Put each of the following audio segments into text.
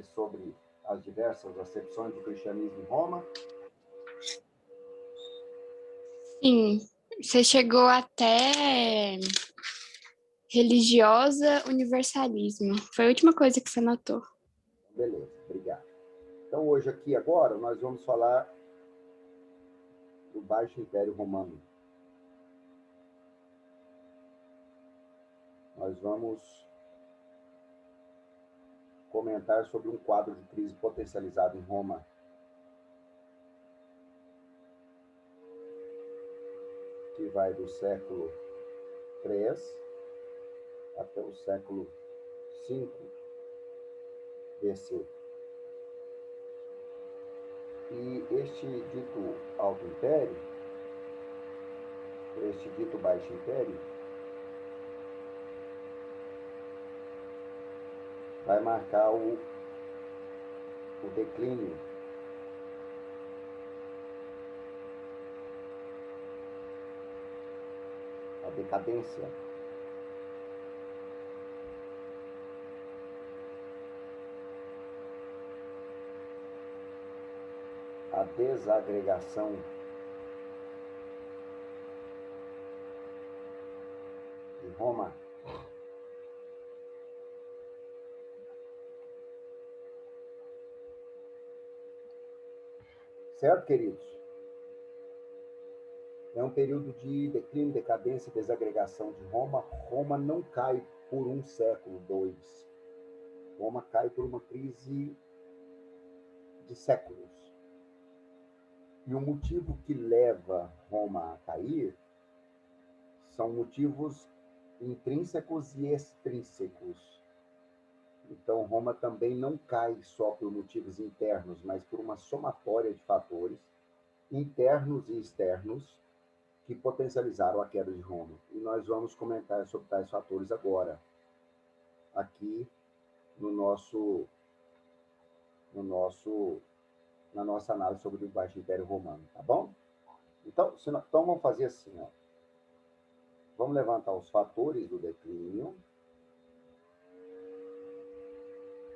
análise sobre as diversas acepções do cristianismo em Roma? Sim, você chegou até religiosa universalismo. Foi a última coisa que você notou. Beleza, obrigado. Então, hoje aqui, agora, nós vamos falar do Baixo Império Romano. Nós vamos comentar sobre um quadro de crise potencializado em Roma, que vai do século III até o século V BC. E este dito Alto Império, este dito Baixo Império, vai marcar o declínio a decadência a desagregação de Roma. Certo, queridos? É um período de declínio, decadência e desagregação de Roma. Roma não cai por um século, dois. Roma cai por uma crise de séculos. E o motivo que leva Roma a cair são motivos intrínsecos e extrínsecos. Então, Roma também não cai só por motivos internos, mas por uma somatória de fatores internos e externos que potencializaram a queda de Roma. E nós vamos comentar sobre tais fatores agora, aqui na nossa análise sobre o Baixo Império Romano, tá bom? Então, vamos fazer assim, ó. Vamos levantar os fatores do declínio.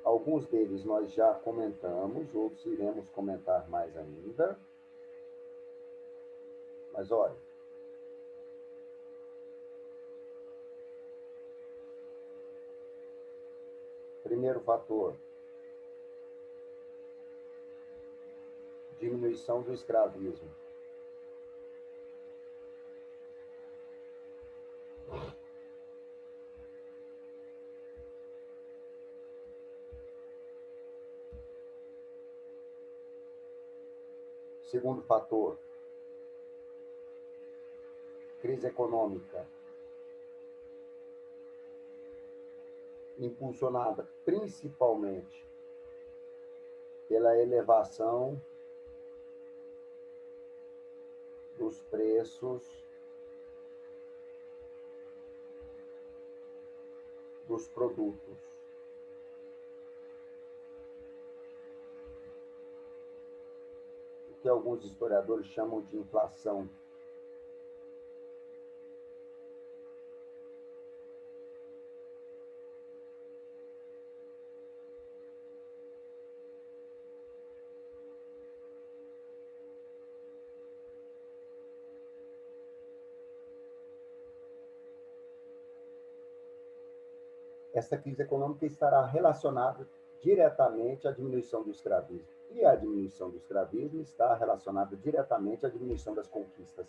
Alguns deles nós já comentamos, outros iremos comentar mais ainda. Mas olha, primeiro fator, diminuição do escravismo. Segundo fator, crise econômica, impulsionada principalmente pela elevação dos preços dos produtos. O que alguns historiadores chamam de inflação. Essa crise econômica estará relacionada diretamente à diminuição do escravismo. E a diminuição do escravismo está relacionada diretamente à diminuição das conquistas.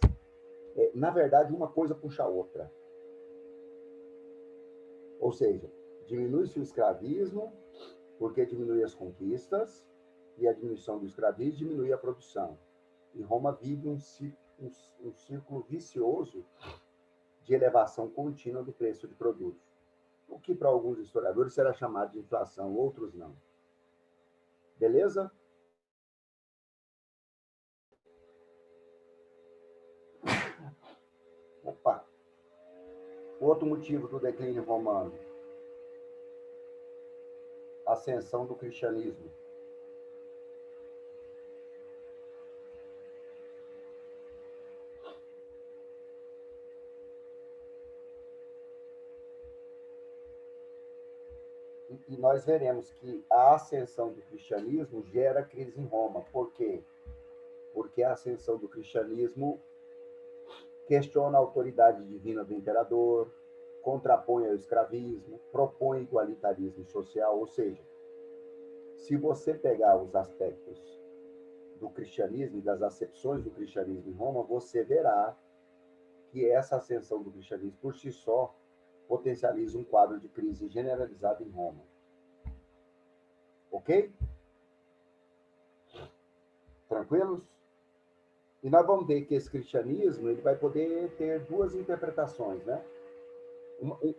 Na verdade, uma coisa puxa a outra. Ou seja, diminui-se o escravismo porque diminui as conquistas, e a diminuição do escravismo diminui a produção. E Roma vive um círculo vicioso de elevação contínua do preço de produtos, o que para alguns historiadores será chamado de inflação, outros não. Beleza? Opa! Outro motivo do declínio romano: ascensão do cristianismo. E nós veremos que a ascensão do cristianismo gera crise em Roma. Por quê? Porque a ascensão do cristianismo questiona a autoridade divina do imperador, contrapõe ao escravismo, propõe igualitarismo social, ou seja, se você pegar os aspectos do cristianismo e das acepções do cristianismo em Roma, você verá que essa ascensão do cristianismo por si só potencializa um quadro de crise generalizada em Roma. Ok? Tranquilos? E nós vamos ver que esse cristianismo ele vai poder ter duas interpretações, né?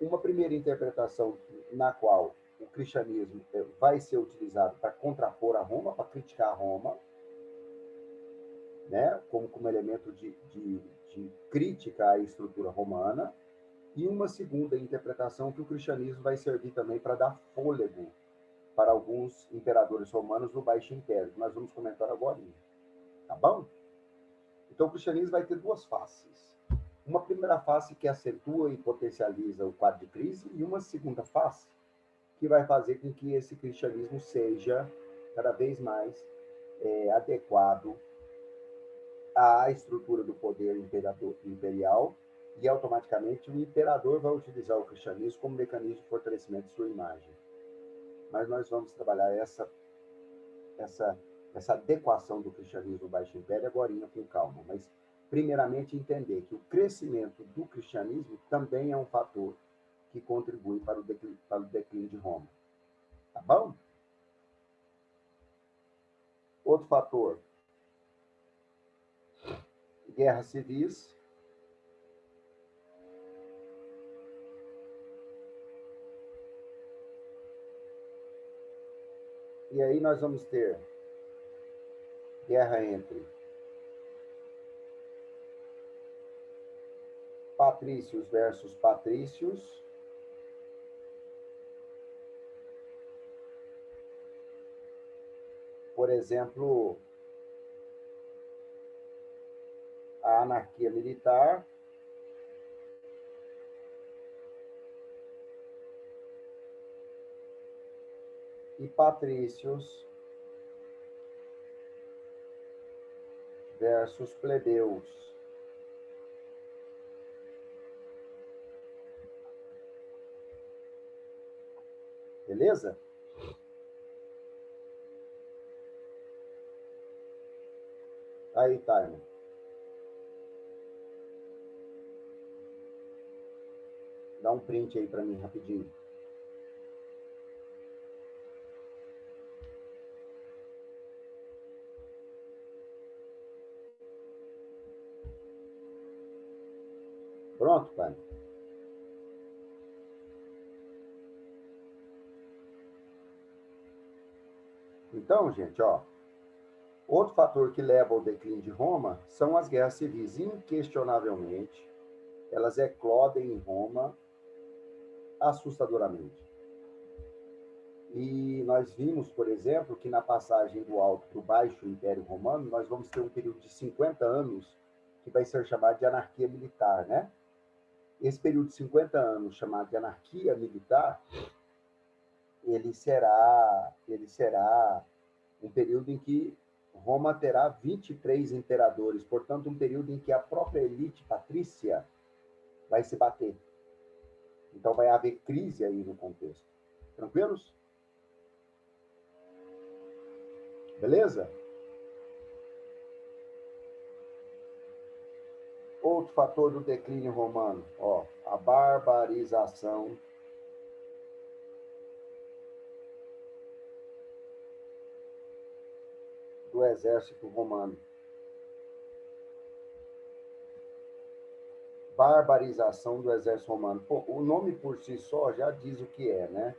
Uma primeira interpretação na qual o cristianismo vai ser utilizado para contrapor a Roma, para criticar a Roma, né? como elemento de crítica à estrutura romana, e uma segunda interpretação que o cristianismo vai servir também para dar fôlego para alguns imperadores romanos no Baixo Império, que nós vamos comentar agora. Tá bom? Então, o cristianismo vai ter duas faces. Uma primeira face que acentua e potencializa o quadro de crise, e uma segunda face que vai fazer com que esse cristianismo seja cada vez mais adequado à estrutura do poder imperial, e automaticamente o imperador vai utilizar o cristianismo como mecanismo de fortalecimento de sua imagem. Mas nós vamos trabalhar essa adequação do cristianismo no Baixo Império agora com calma, mas primeiramente entender que o crescimento do cristianismo também é um fator que contribui para o declínio de Roma. Tá bom? Outro fator, guerras civis. E aí nós vamos ter guerra entre patrícios versus patrícios, por exemplo, a anarquia militar, e patrícios versus plebeus. Beleza? Aí, Taimo. Dá um print aí para mim rapidinho. Pronto, pai? Então, gente, ó, outro fator que leva ao declínio de Roma são as guerras civis. Inquestionavelmente, elas eclodem em Roma assustadoramente. E nós vimos, por exemplo, que na passagem do Alto para o Baixo Império Romano, nós vamos ter um período de 50 anos que vai ser chamado de anarquia militar, né? Esse período de 50 anos, chamado de anarquia militar, ele será um período em que Roma terá 23 imperadores, portanto, um período em que a própria elite patrícia vai se bater. Então, vai haver crise aí no contexto. Tranquilos? Beleza? Outro fator do declínio romano, ó, a barbarização do exército romano. Barbarização do exército romano. Pô, o nome por si só já diz o que é, né?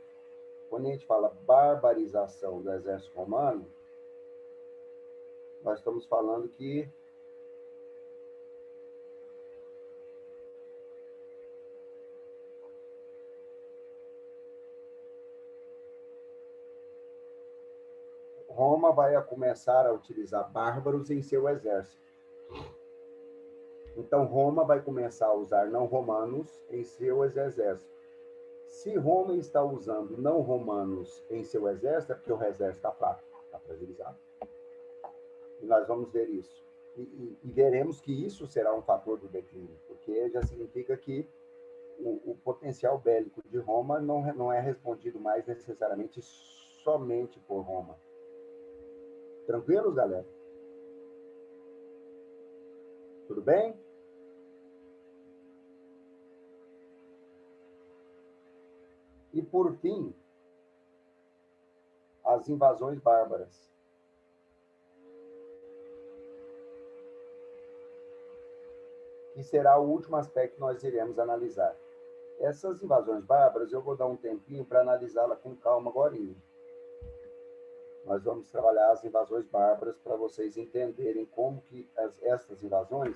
Quando a gente fala barbarização do exército romano, nós estamos falando que Roma vai começar a utilizar bárbaros em seu exército. Então, Roma vai começar a usar não romanos em seu exército. Se Roma está usando não romanos em seu exército, é porque o exército está fraco, está fragilizado. E nós vamos ver isso. E veremos que isso será um fator do declínio, porque já significa que o potencial bélico de Roma não é respondido mais necessariamente somente por Roma. Tranquilos, galera? Tudo bem? E, por fim, as invasões bárbaras. Que será o último aspecto que nós iremos analisar. Essas invasões bárbaras, eu vou dar um tempinho para analisá-la com calma agora. Nós vamos trabalhar as invasões bárbaras para vocês entenderem como que essas invasões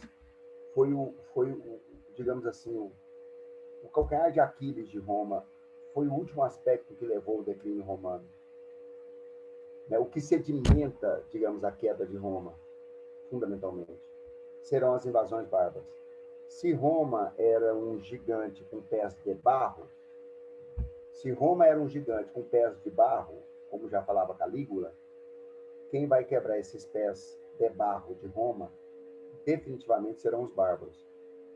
foi digamos assim, o calcanhar de Aquiles de Roma, foi o último aspecto que levou ao declínio romano. O que sedimenta, digamos, a queda de Roma, fundamentalmente, serão as invasões bárbaras. Se Roma era um gigante com pés de barro, como já falava Calígula, quem vai quebrar esses pés de barro de Roma definitivamente serão os bárbaros.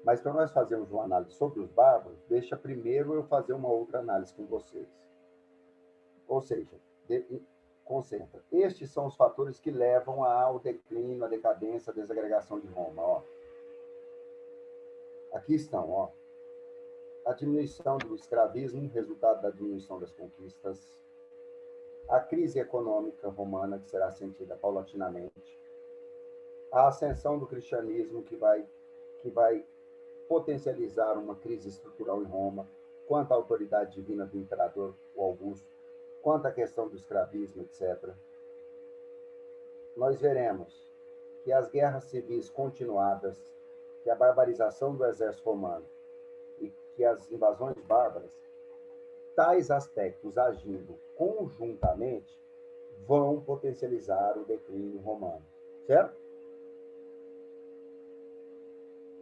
Mas para nós fazermos uma análise sobre os bárbaros, deixa primeiro eu fazer uma outra análise com vocês. Ou seja, concentra. Estes são os fatores que levam ao declínio, à decadência, à desagregação de Roma. Ó. Aqui estão, ó. A diminuição do escravismo, resultado da diminuição das conquistas, a crise econômica romana, que será sentida paulatinamente, a ascensão do cristianismo, que vai potencializar uma crise estrutural em Roma, quanto à autoridade divina do imperador, o Augusto, quanto à questão do escravismo, etc. Nós veremos que as guerras civis continuadas, que a barbarização do exército romano e que as invasões bárbaras, tais aspectos agindo conjuntamente, vão potencializar o declínio romano, certo?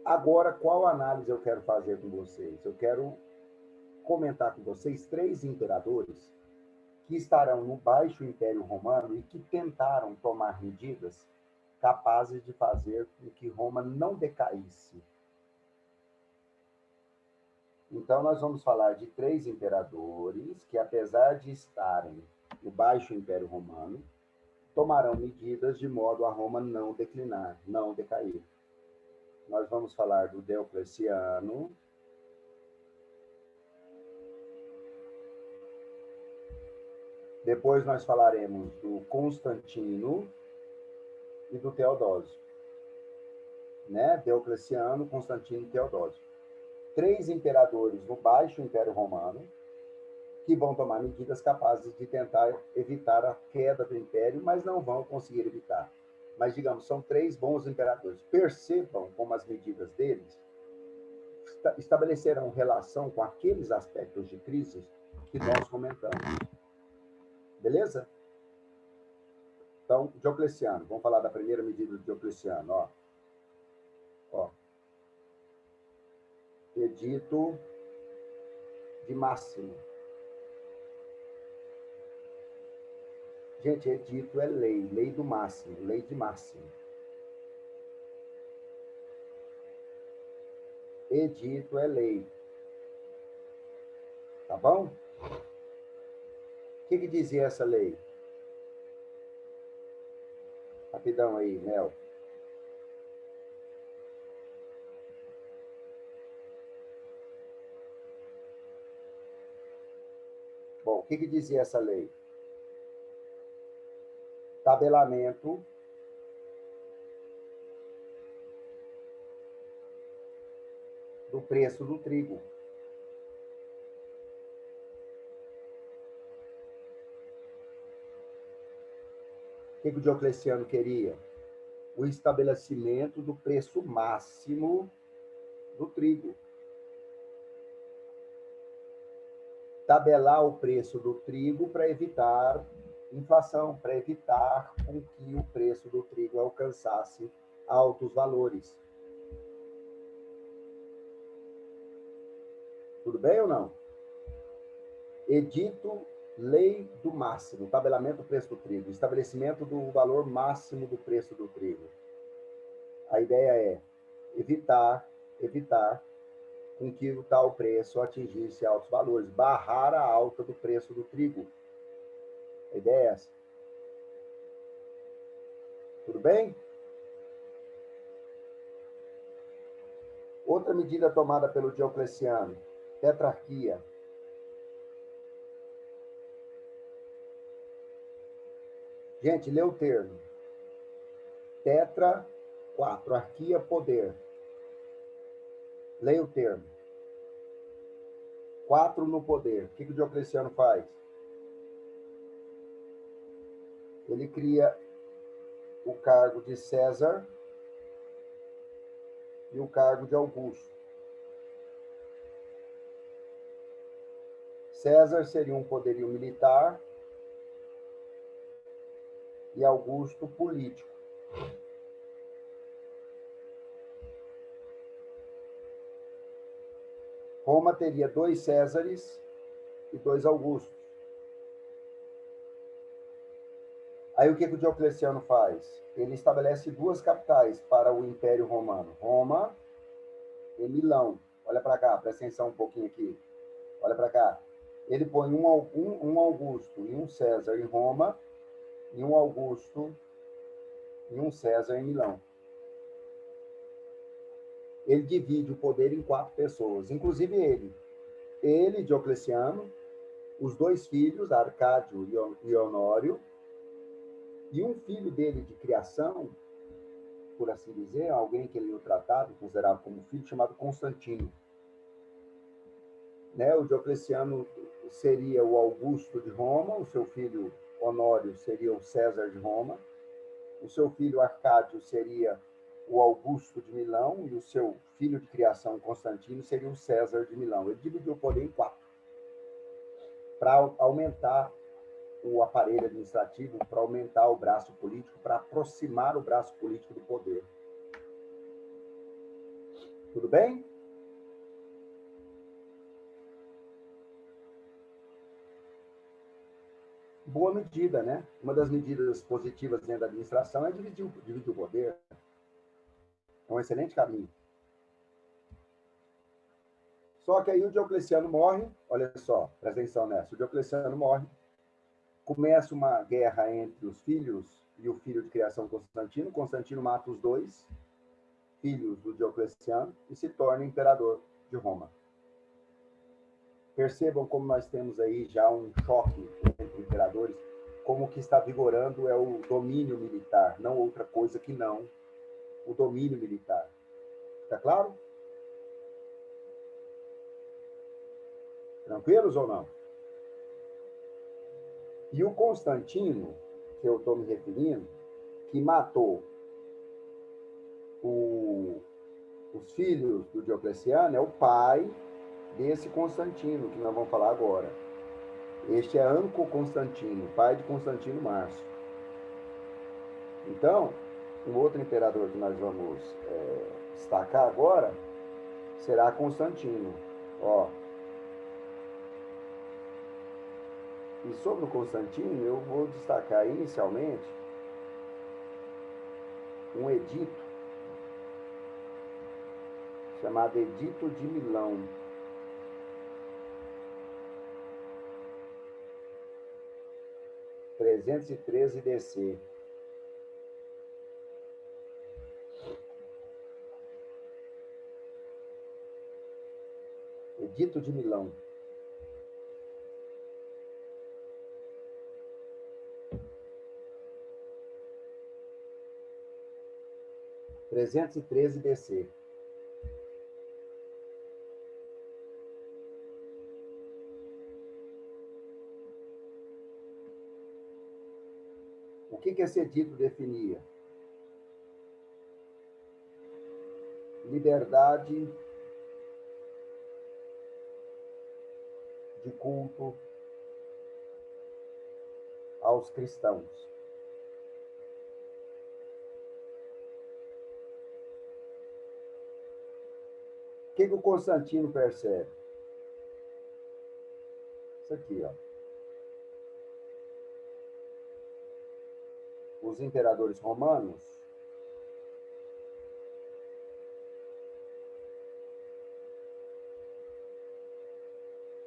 Agora, qual análise eu quero fazer com vocês? Eu quero comentar com vocês 3 imperadores que estarão no Baixo Império Romano e que tentaram tomar medidas capazes de fazer com que Roma não decaísse. Então, nós vamos falar de 3 imperadores que, apesar de estarem no Baixo Império Romano, tomarão medidas de modo a Roma não declinar, não decair. Nós vamos falar do Diocleciano, depois nós falaremos do Constantino e do Teodósio. Né? Diocleciano, Constantino e Teodósio. 3 imperadores no Baixo Império Romano que vão tomar medidas capazes de tentar evitar a queda do império, mas não vão conseguir evitar. Mas, digamos, são 3 bons imperadores. Percebam como as medidas deles estabelecerão relação com aqueles aspectos de crise que nós comentamos. Beleza? Então, Diocleciano. Vamos falar da primeira medida de Diocleciano. Ó. Edito de Máximo. Gente, edito é lei, lei do máximo, lei de Máximo. Edito é lei. Tá bom? O que dizia essa lei? Rapidão aí, Mel. Bom, o que dizia essa lei? Tabelamento do preço do trigo. O que o Diocleciano queria? O estabelecimento do preço máximo do trigo. Tabelar o preço do trigo para evitar inflação, para evitar com que o preço do trigo alcançasse altos valores. Tudo bem ou não? Edito, lei do máximo, tabelamento do preço do trigo, estabelecimento do valor máximo do preço do trigo. A ideia é evitar com que o tal preço atingisse altos valores, barrar a alta do preço do trigo. A ideia é essa. Tudo bem? Outra medida tomada pelo Diocleciano, tetrarquia. Gente, lê o termo. Tetra, 4. Arquia, poder. Leia o termo. 4 no poder. O que o Diocleciano faz? Ele cria o cargo de César e o cargo de Augusto. César seria um poderio militar e Augusto político. Roma teria 2 Césares e 2 Augustos. Aí o que o Diocleciano faz? Ele estabelece 2 capitais para o Império Romano, Roma e Milão. Olha para cá, presta atenção um pouquinho aqui. Olha para cá. Ele põe um Augusto e um César em Roma e um Augusto e um César em Milão. Ele divide o poder em 4 pessoas, inclusive ele, Diocleciano, os 2 filhos, Arcádio e Honório, e um filho dele de criação, por assim dizer, alguém que ele o tratava, considerava como filho, chamado Constantino. Né? O Diocleciano seria o Augusto de Roma, o seu filho Honório seria o César de Roma, o seu filho Arcádio seria o Augusto de Milão e o seu filho de criação, Constantino, seria o César de Milão. Ele dividiu o poder em 4 para aumentar o aparelho administrativo, para aumentar o braço político, para aproximar o braço político do poder. Tudo bem? Boa medida, né? Uma das medidas positivas dentro da administração é dividir o poder. É um excelente caminho. Só que aí o Diocleciano morre, olha só, presta atenção nessa, o Diocleciano morre, começa uma guerra entre os filhos e o filho de criação Constantino. Constantino mata os 2 filhos do Diocleciano e se torna imperador de Roma. Percebam como nós temos aí já um choque entre imperadores, como o que está vigorando é o domínio militar, não outra coisa que não o domínio militar. Está claro? Tranquilos ou não? E o Constantino, que eu estou me referindo, que matou os filhos do Diocleciano, é o pai desse Constantino, que nós vamos falar agora. Este é Anco Constantino, pai de Constantino Márcio. Então, um outro imperador que nós vamos destacar agora será Constantino. Ó. E sobre o Constantino, eu vou destacar inicialmente um edito chamado Edito de Milão. (313 DC). Edito de Milão. (313 DC). O que esse edito definia? Liberdade de culto aos cristãos. O que o Constantino percebe? Isso aqui, ó. Os imperadores romanos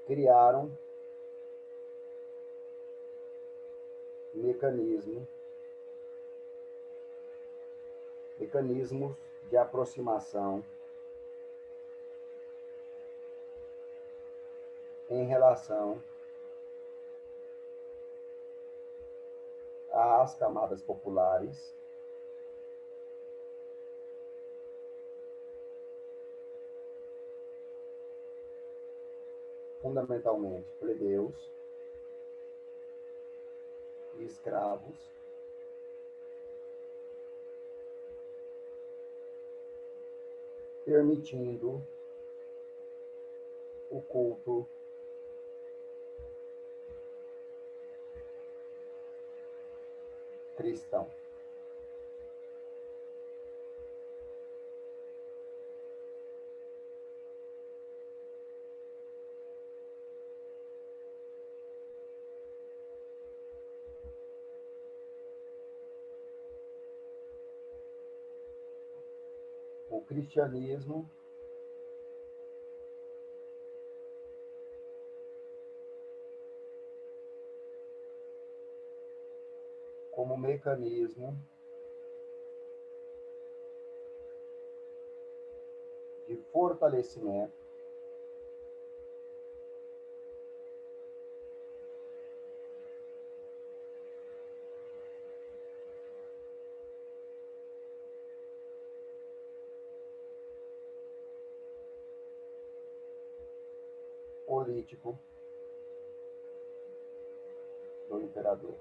criaram mecanismos de aproximação em relação às camadas populares, fundamentalmente plebeus e escravos, permitindo o culto cristão. O cristianismo como mecanismo de fortalecimento político do imperador.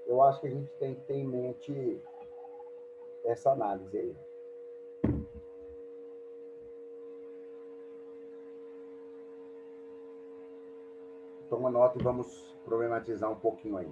Eu acho que a gente tem que ter em mente essa análise aí. Toma nota e vamos problematizar um pouquinho aí.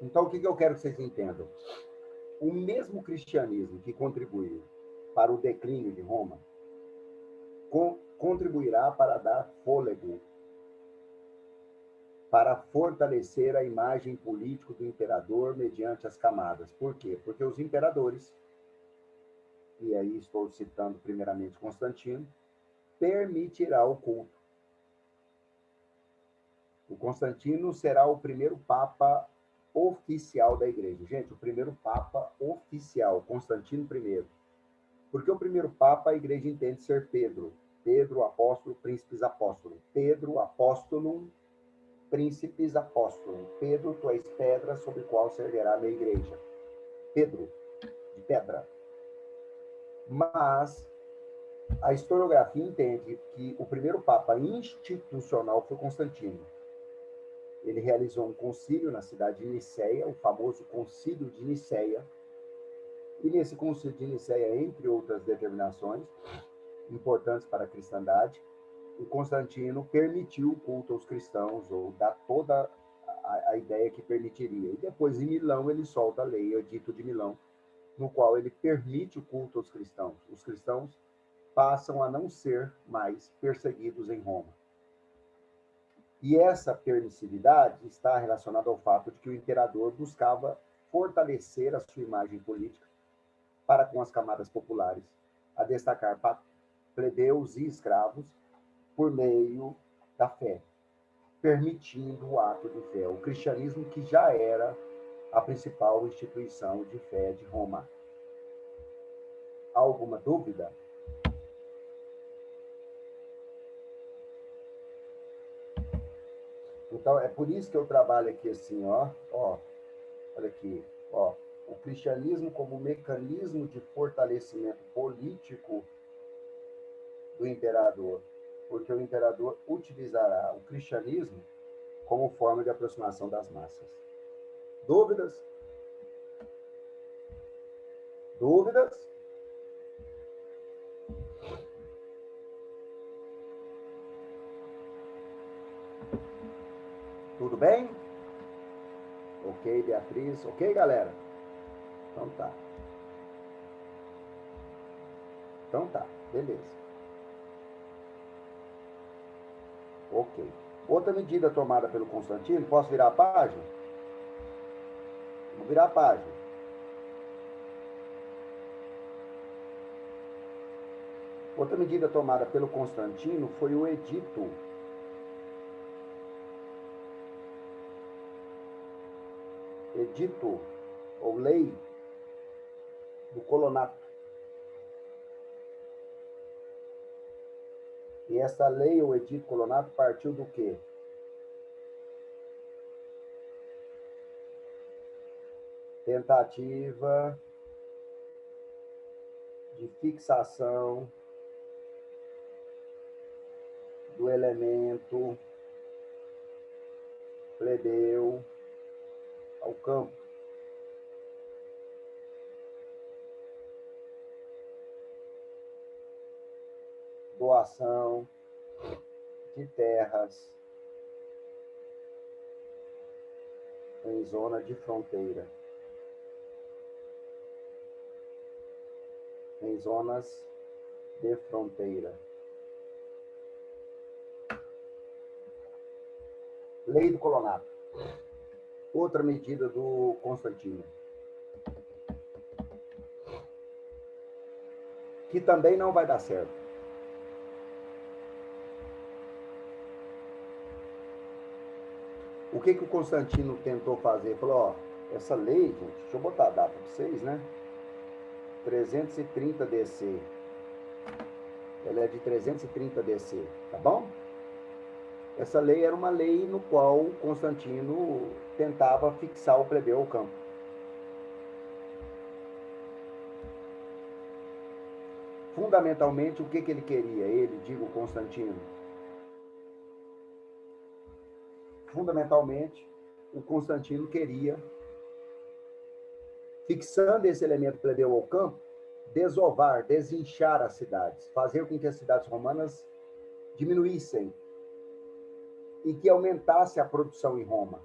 Então, o que eu quero que vocês entendam? O mesmo cristianismo que contribuiu para o declínio de Roma contribuirá para dar fôlego, para fortalecer a imagem política do imperador mediante as camadas. Por quê? Porque os imperadores, e aí estou citando primeiramente Constantino, permitirá o culto. O Constantino será o primeiro papa oficial da igreja. Gente, o primeiro papa oficial, Constantino I. Porque o primeiro papa a igreja entende ser Pedro. Pedro, apóstolo, príncipes apóstolo. Pedro, apóstolo, príncipes apóstolo. Pedro, tu és pedra sobre qual se erguerá a minha igreja. Pedro, de pedra. Mas a historiografia entende que o primeiro papa institucional foi Constantino. Ele realizou um concílio na cidade de Niceia, o famoso Concílio de Niceia. E nesse Concílio de Niceia, entre outras determinações importantes para a cristandade, o Constantino permitiu o culto aos cristãos, ou dá toda a ideia que permitiria. E depois, em Milão, ele solta a lei, o Edito de Milão, no qual ele permite o culto aos cristãos. Os cristãos passam a não ser mais perseguidos em Roma. E essa permissividade está relacionada ao fato de que o imperador buscava fortalecer a sua imagem política para com as camadas populares, a destacar plebeus e escravos por meio da fé, permitindo o ato de fé. O cristianismo, que já era a principal instituição de fé de Roma. Há alguma dúvida? Então, é por isso que eu trabalho aqui assim, ó, olha aqui, ó, o cristianismo como mecanismo de fortalecimento político do imperador, porque o imperador utilizará o cristianismo como forma de aproximação das massas. Dúvidas? Dúvidas? Tudo bem? Ok, Beatriz. Ok, galera? Então tá. Então tá, beleza. Ok. Outra medida tomada pelo Constantino, posso virar a página? Vou virar a página. Outra medida tomada pelo Constantino foi o edito. Edito, ou lei, do colonato. E essa lei, ou edito colonato, partiu do quê? Tentativa de fixação do elemento plebeu ao campo. Doação de terras em zona de fronteira. Em zonas de fronteira. Lei do colonato. Outra medida do Constantino. Que também não vai dar certo. O que o Constantino tentou fazer? Falou, ó, essa lei, gente, deixa eu botar a data para vocês, né? 330 DC. Ela é de 330 DC, tá bom? Essa lei era uma lei no qual Constantino tentava fixar o plebeu ao campo. Fundamentalmente, o que ele queria? Ele, digo, Constantino. Fundamentalmente, o Constantino queria, fixando esse elemento plebeu ao campo, desovar, desinchar as cidades, fazer com que as cidades romanas diminuíssem e que aumentasse a produção em Roma.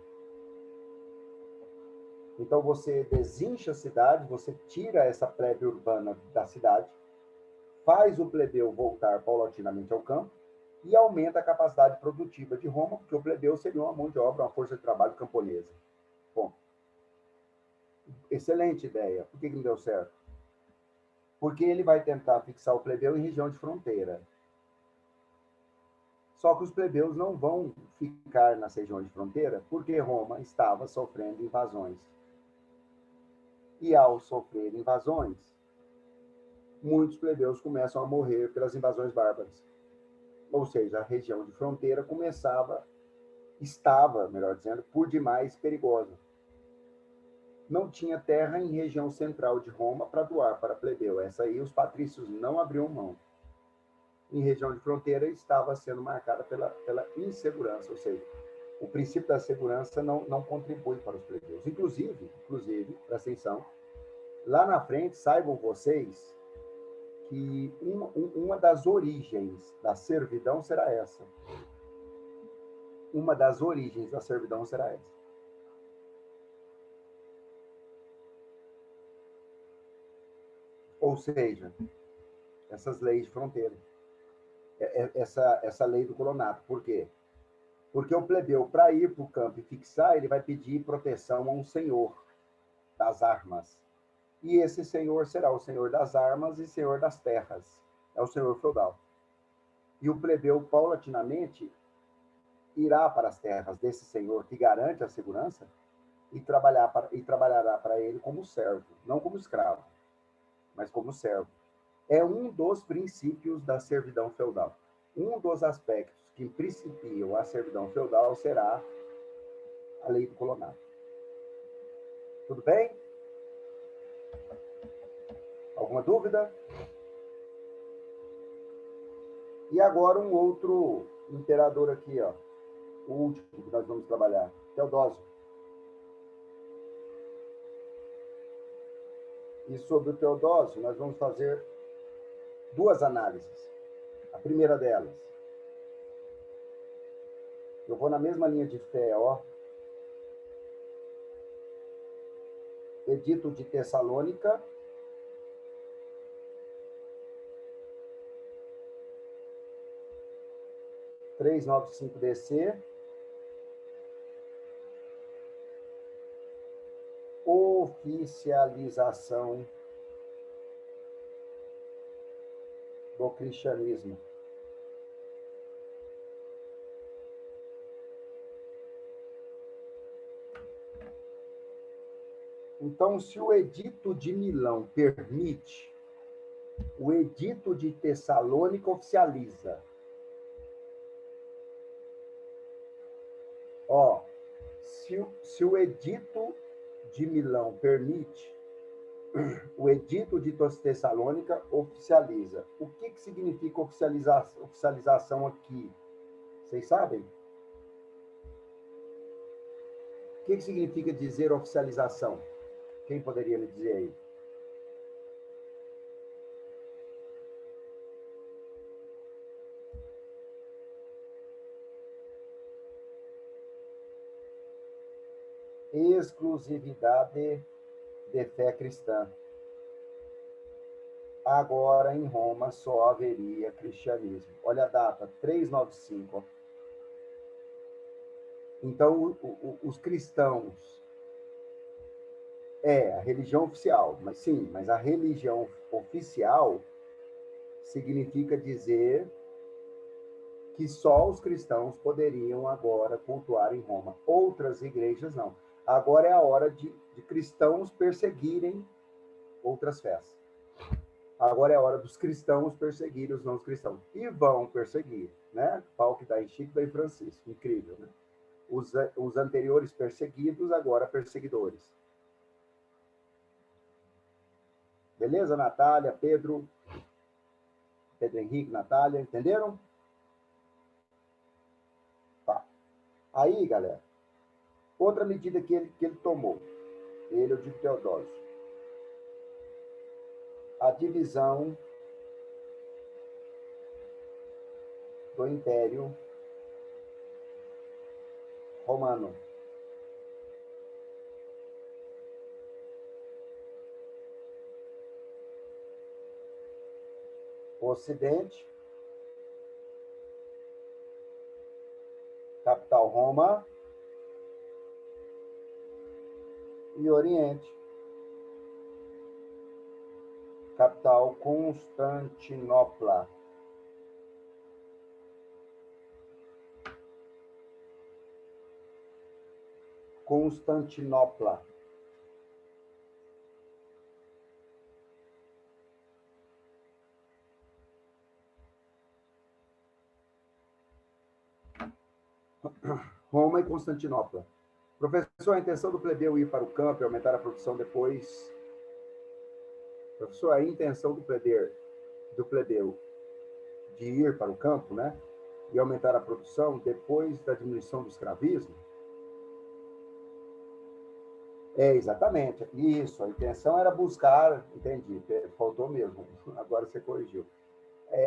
Então, você desincha a cidade, você tira essa plebe urbana da cidade, faz o plebeu voltar paulatinamente ao campo e aumenta a capacidade produtiva de Roma, porque o plebeu seria uma mão de obra, uma força de trabalho camponesa. Bom, excelente ideia. Por que não deu certo? Porque ele vai tentar fixar o plebeu em região de fronteira. Só que os plebeus não vão ficar nas regiões de fronteira, porque Roma estava sofrendo invasões. E ao sofrer invasões, muitos plebeus começam a morrer pelas invasões bárbaras. Ou seja, a região de fronteira estava, melhor dizendo, por demais perigosa. Não tinha terra em região central de Roma para doar para plebeu. Essa aí os patrícios não abriam mão. Em região de fronteira estava sendo marcada pela insegurança, ou seja, o princípio da segurança não contribui para os plebeus. Inclusive, presta atenção, lá na frente, saibam vocês que uma das origens da servidão será essa. Uma das origens da servidão será essa. Ou seja, essas leis de fronteira. Essa lei do colonato. Por quê? Porque o plebeu, para ir para o campo e fixar, ele vai pedir proteção a um senhor das armas. E esse senhor será o senhor das armas e senhor das terras. É o senhor feudal. E o plebeu, paulatinamente, irá para as terras desse senhor que garante a segurança e trabalhará para ele como servo, não como escravo, mas como servo. É um dos princípios da servidão feudal. Um dos aspectos que principiam a servidão feudal será a lei do colonato. Tudo bem? Alguma dúvida? E agora um outro imperador aqui, ó. O último que nós vamos trabalhar, Teodósio. E sobre o Teodósio, nós vamos fazer duas análises. A primeira delas, eu vou na mesma linha de fé, ó. Edito de Tessalônica, DC, oficialização do cristianismo. Então, se o Edito de Milão permite, o Edito de Tessalônica oficializa. Ó, se o Edito de Milão permite, o Edito de Tessalônica oficializa. O que significa oficialização aqui? Vocês sabem? O que significa dizer oficialização? Quem poderia me dizer aí? Exclusividade de fé cristã. Agora em Roma só haveria cristianismo. Olha a data, 395. Então, os cristãos a religião oficial, mas sim, mas a religião oficial significa dizer que só os cristãos poderiam agora cultuar em Roma. Outras igrejas não. Agora é a hora de cristãos perseguirem outras fés. Agora é a hora dos cristãos perseguirem os não cristãos. E vão perseguir, né? Pau que dá em Chico, dá em Francisco. Incrível, né? Os anteriores perseguidos, agora perseguidores. Beleza, Natália, Pedro Henrique, Natália, entenderam? Tá. Aí, galera, outra medida que ele tomou, eu digo Teodósio, a divisão do Império Romano. Ocidente, capital Roma, e Oriente, capital Constantinopla. Constantinopla. Roma e Constantinopla. Professor, a intenção do plebeu ir para o campo e aumentar a produção depois... Professor, a intenção do plebeu de ir para o campo, né? E aumentar a produção depois da diminuição do escravismo? Exatamente. Isso, a intenção era buscar... Entendi, faltou mesmo. Agora você corrigiu.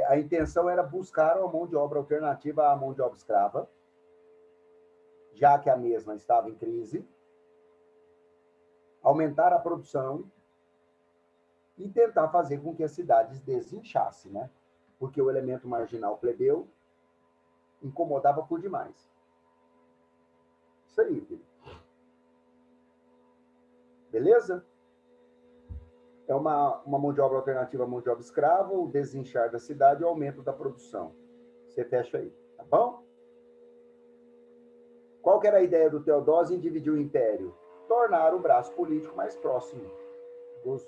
A intenção era buscar uma mão de obra alternativa à mão de obra escrava, já que a mesma estava em crise, aumentar a produção e tentar fazer com que as cidades desinchassem, né? Porque o elemento marginal plebeu incomodava por demais. Isso aí, filho. Beleza? É uma mão de obra alternativa à mão de obra escrava, o desinchar da cidade e o aumento da produção. Você fecha aí, tá bom? Qual que era a ideia do Teodósio em dividir o império? tornar o braço político mais próximo dos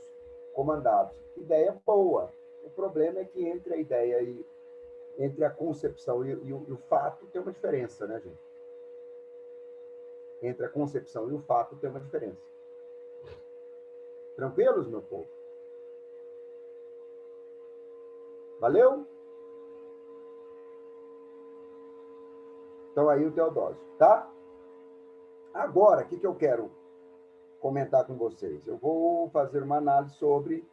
comandados. Ideia boa. O problema é que entre a ideia e entre a concepção e o fato tem uma diferença, né, gente? Entre a concepção e o fato tem uma diferença. Tranquilos, meu povo? Valeu? Então aí o Teodósio, tá? Agora, o que eu quero comentar com vocês? Eu vou fazer uma análise sobre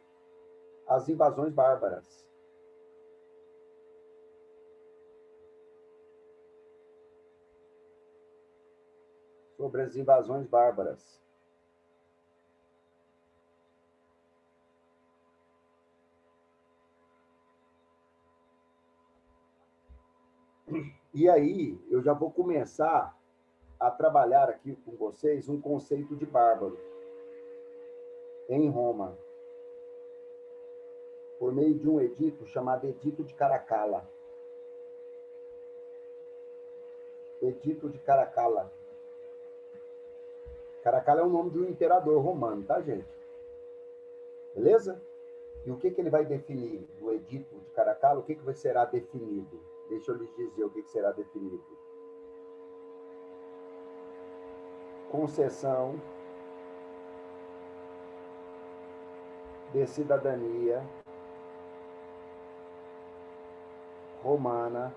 as invasões bárbaras. Sobre as invasões bárbaras. E aí, eu já vou começar a trabalhar aqui com vocês um conceito de bárbaro em Roma, por meio de um edito chamado Edito de Caracalla. Edito de Caracalla. Caracalla é o nome de um imperador romano, tá, gente? Beleza? E o que ele vai definir no Edito de Caracalla? O que será definido? Deixa eu lhes dizer o que será definido. Concessão de cidadania romana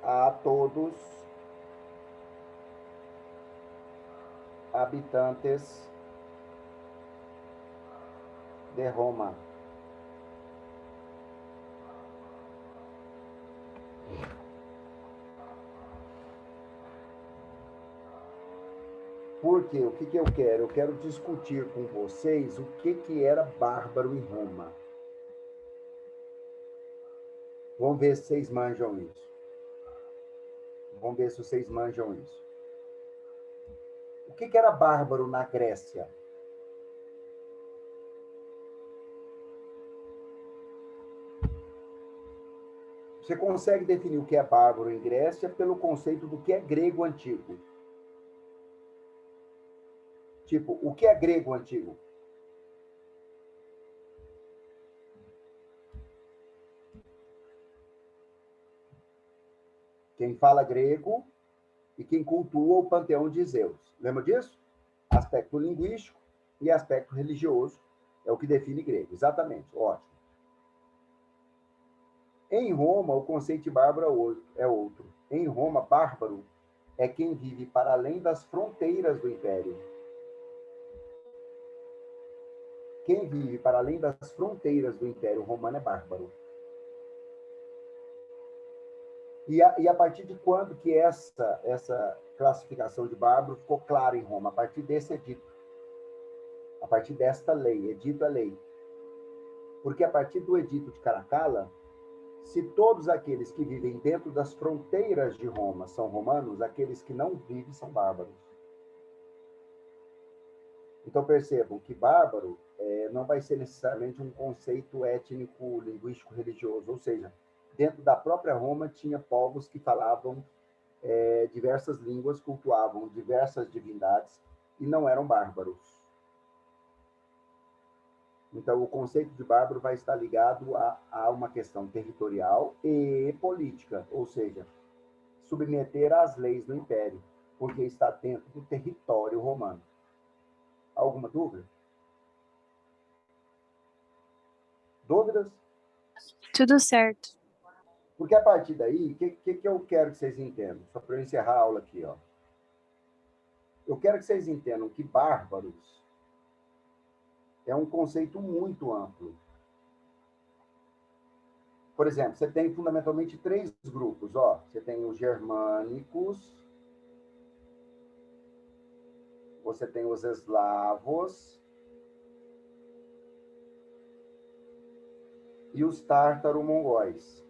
a todos habitantes de Roma. Por quê? O que eu quero? Eu quero discutir com vocês o que era bárbaro em Roma. Vamos ver se vocês manjam isso. Vamos ver se vocês manjam isso. O que era bárbaro na Grécia? Você consegue definir o que é bárbaro em Grécia pelo conceito do que é grego antigo. Tipo, o que é grego antigo? Quem fala grego e quem cultua o panteão de Zeus. Lembra disso? Aspecto linguístico e aspecto religioso é o que define grego. Exatamente, ótimo. Em Roma, o conceito de bárbaro é outro. Em Roma, bárbaro é quem vive para além das fronteiras do império. Quem vive para além das fronteiras do Império Romano é bárbaro. E a partir de quando que essa classificação de bárbaro ficou clara em Roma? A partir desse edito. A partir desta lei. Edito é lei. Porque a partir do edito de Caracalla, se todos aqueles que vivem dentro das fronteiras de Roma são romanos, aqueles que não vivem são bárbaros. Então percebam que bárbaro não vai ser necessariamente um conceito étnico, linguístico, religioso, ou seja, dentro da própria Roma tinha povos que falavam diversas línguas, cultuavam diversas divindades e não eram bárbaros. Então o conceito de bárbaro vai estar ligado a uma questão territorial e política, ou seja, submeter às leis do império, porque está dentro do território romano. Alguma dúvida? Dúvidas? Tudo certo. Porque a partir daí, o que eu quero que vocês entendam? Só para eu encerrar a aula aqui, ó. Eu quero que vocês entendam que bárbaros é um conceito muito amplo. Por exemplo, você tem fundamentalmente 3 grupos, ó. Você tem os germânicos, você tem os eslavos e os tártaro-mongóis.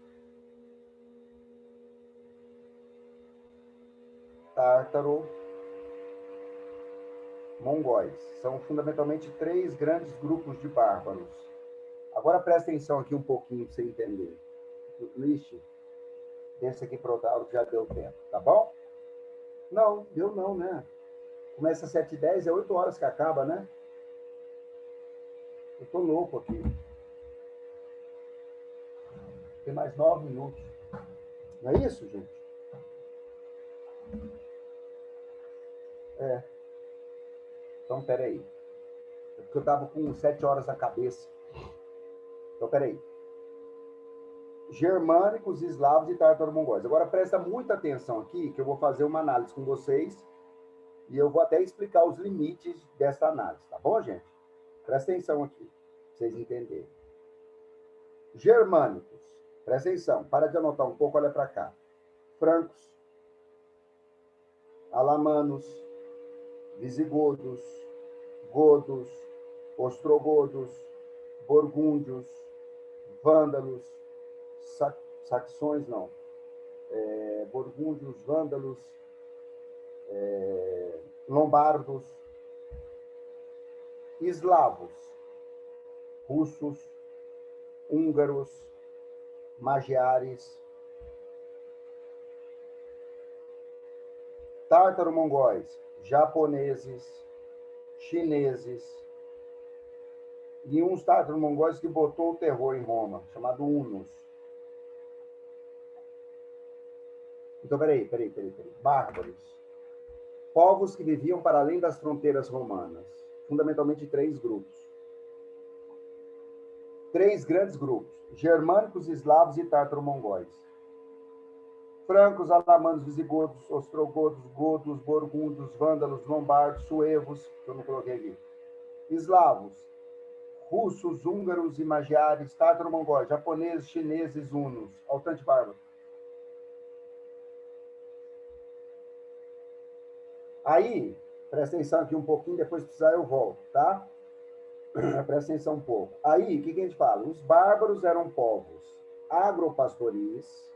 Tártaro-mongóis. São fundamentalmente 3 grandes grupos de bárbaros. Agora presta atenção aqui um pouquinho para você entender. Ixi, Desse aqui para outra aula que já deu tempo, tá bom? Não, deu não, né? Começa às 7h10, é 8 horas que acaba, né? Eu tô louco aqui. Tem mais 9 minutos. Não é isso, gente? É. Então, peraí. É porque eu tava com 7 horas na cabeça. Então, peraí. Germânicos, eslavos e tártaro-mongóis. Agora, presta muita atenção aqui, que eu vou fazer uma análise com vocês e eu vou até explicar os limites dessa análise, tá bom, gente? Presta atenção aqui, pra vocês entenderem. Germânicos, presta atenção, para de anotar um pouco, olha para cá. Francos, alamanos, visigodos, godos, ostrogodos, burgúndios, vândalos, saxões, não, burgúndios, vândalos, lombardos, eslavos, russos, húngaros, magiares, tártaro-mongóis, japoneses, chineses, e uns tártaro-mongóis que botou o terror em Roma, chamado hunos. Então, peraí. Bárbaros. Povos que viviam para além das fronteiras romanas. Fundamentalmente 3 grupos. 3 grandes grupos. Germânicos, eslavos e tártaro-mongóis. Francos, alamanos, visigodos, ostrogodos, godos, burgúndios, vândalos, lombardos, suevos, que eu não coloquei aqui. Eslavos, russos, húngaros e magiares, tártaro-mongóis, japoneses, chineses, hunos. Altante bárbaro. Aí, presta atenção aqui um pouquinho, depois se precisar eu volto, tá? Presta atenção um pouco. Aí, o que a gente fala? Os bárbaros eram povos agropastoris,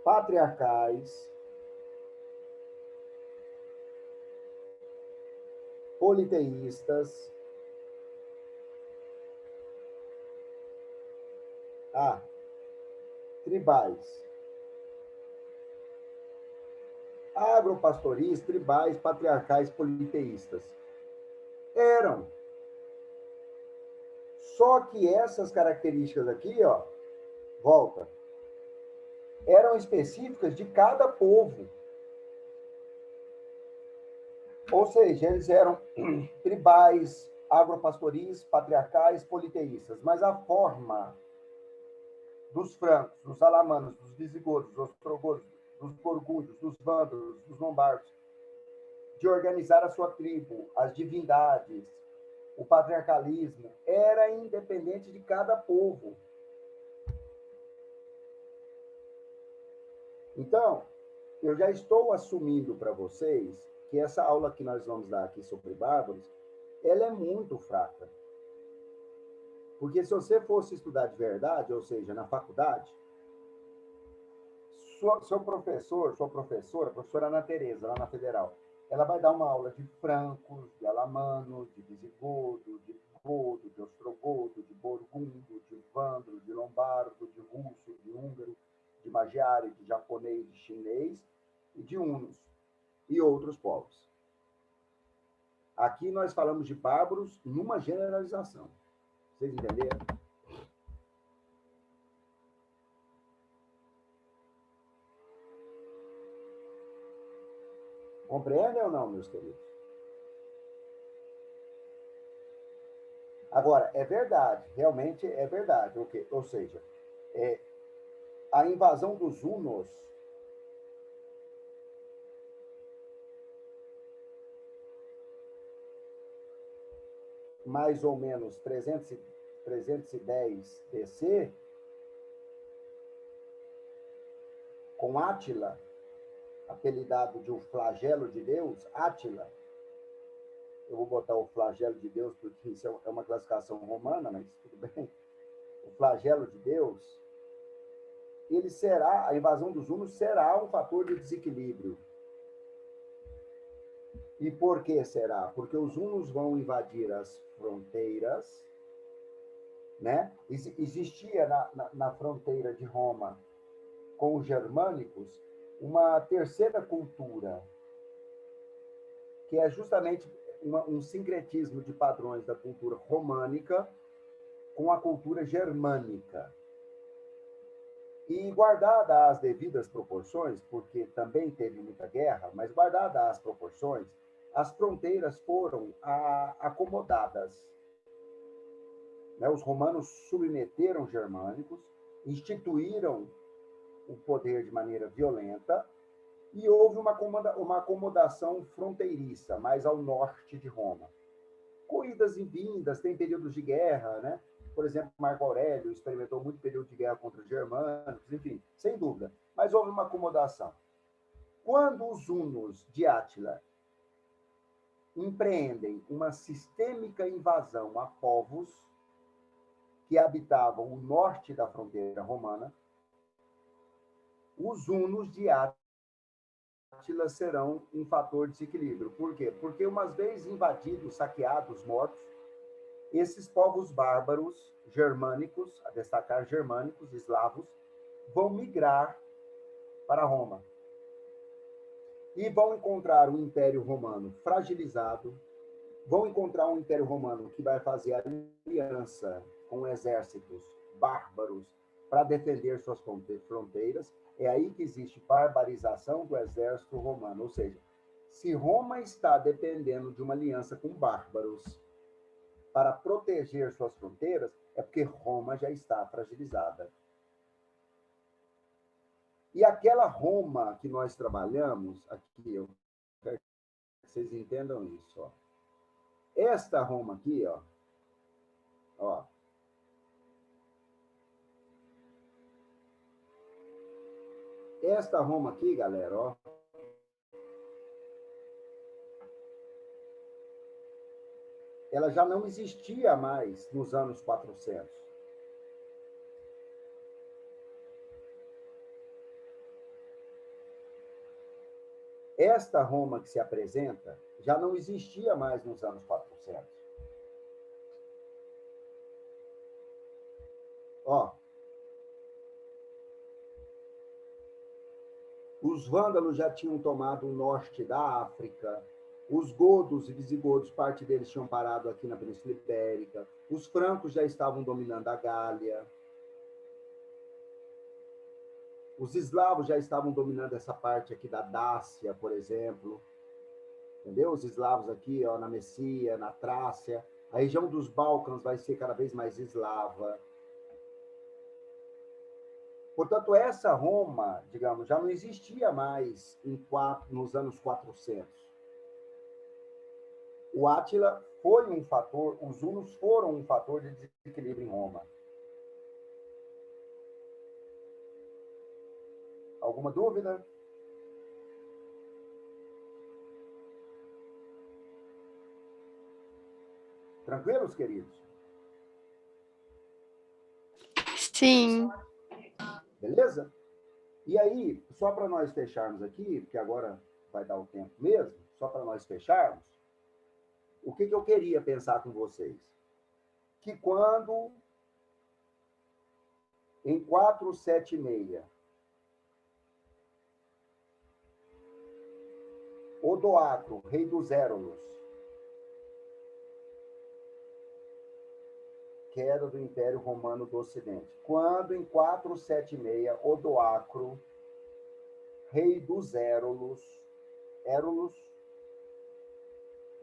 patriarcais, politeístas, tribais. Agropastoris, tribais, patriarcais, politeístas. Eram. Só que essas características aqui, ó, volta, eram específicas de cada povo. Ou seja, eles eram tribais, agropastoris, patriarcais, politeístas. Mas a forma dos francos, dos alamanos, dos visigodos, dos ostrogodos, dos burgúndios, dos vândalos, dos lombardos, de organizar a sua tribo, as divindades, o patriarcalismo, era independente de cada povo. Então, eu já estou assumindo para vocês que essa aula que nós vamos dar aqui sobre bárbaros, ela é muito fraca. Porque se você fosse estudar de verdade, ou seja, na faculdade, seu professor, sua professora, a professora Ana Tereza, lá na Federal, ela vai dar uma aula de francos, de alamanos, de visigodo, de godo, de ostrogodo, de burgúndio, de vândalo, de lombardo, de russo, de húngaro, de magiare, de japonês, de chinês e de hunos e outros povos. Aqui nós falamos de bárbaros numa generalização. Vocês entenderam? Compreendem ou não, meus queridos? Agora, é verdade, realmente é verdade. Okay? Ou seja, a invasão dos hunos mais ou menos 310 DC, com Átila, apelidado de o flagelo de Deus, Átila. Eu vou botar o flagelo de Deus, porque isso é uma classificação romana, mas tudo bem. O flagelo de Deus, a invasão dos hunos será um fator de desequilíbrio. E por que será? Porque os hunos vão invadir as fronteiras né? Existia na fronteira de Roma com os germânicos uma terceira cultura, que é justamente um sincretismo de padrões da cultura românica com a cultura germânica. E guardada as devidas proporções, porque também teve muita guerra, mas guardada as proporções, as fronteiras foram acomodadas. Né? Os romanos submeteram os germânicos, instituíram o poder de maneira violenta, e houve uma acomodação fronteiriça, mais ao norte de Roma. Com idas e vindas, tem períodos de guerra, né? Por exemplo, Marco Aurélio experimentou muito período de guerra contra os germânicos, enfim, sem dúvida. Mas houve uma acomodação. Quando os hunos de Átila empreendem uma sistêmica invasão a povos que habitavam o norte da fronteira romana, os hunos de Átila serão um fator de desequilíbrio. Por quê? Porque, uma vez invadidos, saqueados, mortos, esses povos bárbaros, germânicos, a destacar germânicos, eslavos, vão migrar para Roma. E vão encontrar um Império Romano fragilizado, vão encontrar um Império Romano que vai fazer aliança com exércitos bárbaros para defender suas fronteiras. É aí que existe barbarização do exército romano. Ou seja, se Roma está dependendo de uma aliança com bárbaros para proteger suas fronteiras, é porque Roma já está fragilizada. E aquela Roma que nós trabalhamos, aqui, eu quero que vocês entendam isso. Ó. Esta Roma aqui, ó, esta Roma aqui, galera, ó, ela já não existia mais nos anos 400. Esta Roma que se apresenta já não existia mais nos anos 400. Ó, os vândalos já tinham tomado o norte da África, os godos e visigodos, parte deles tinham parado aqui na Península Ibérica, os francos já estavam dominando a Gália, os eslavos já estavam dominando essa parte aqui da Dácia, por exemplo, entendeu? Os eslavos aqui, ó, na Messia, na Trácia, a região dos Balcãs vai ser cada vez mais eslava. Portanto, essa Roma, digamos, já não existia mais nos anos 400. O Átila foi um fator, os hunos foram um fator de desequilíbrio em Roma. Alguma dúvida? Tranquilos, queridos? Sim. Beleza? E aí, só para nós fecharmos aqui, porque agora vai dar o tempo mesmo, só para nós fecharmos, o que eu queria pensar com vocês? Que quando, em 476, Odoacro, rei dos Érolos, queda do Império Romano do Ocidente. Quando, em 476, Odoacro, rei dos Érolos,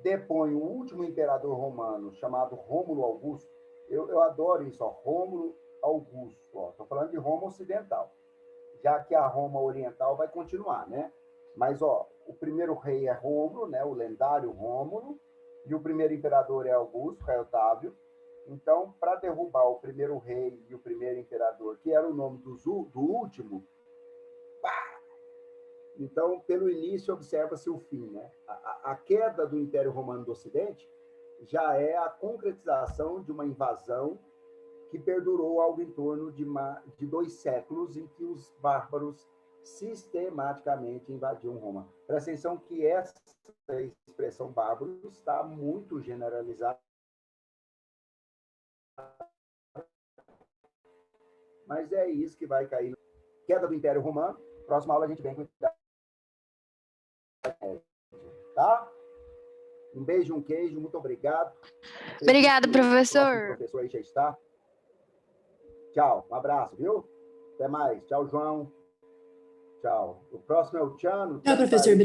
depõe o último imperador romano, chamado Rômulo Augusto. Eu adoro isso, ó, Rômulo Augusto. Estou falando de Roma Ocidental, já que a Roma Oriental vai continuar, né? Mas, ó, o primeiro rei é Rômulo, né? O lendário Rômulo, e o primeiro imperador é Augusto, rei Otávio. Então, para derrubar o primeiro rei e o primeiro imperador, que era o nome do último, pá! Então, pelo início, observa-se o fim. Né? A queda do Império Romano do Ocidente já é a concretização de uma invasão que perdurou algo em torno de 2 séculos, em que os bárbaros sistematicamente invadiam Roma. Presta atenção que essa expressão bárbaro está muito generalizada Mas é isso que vai cair. Queda do Império Romano. Próxima aula a gente vem com Idade Média. Tá? Um beijo, um queijo, muito obrigado. Obrigada, professor. O professor aí já está. Tchau, um abraço, viu? Até mais. Tchau, João. Tchau. O próximo é o Tiano. Tchau, professor.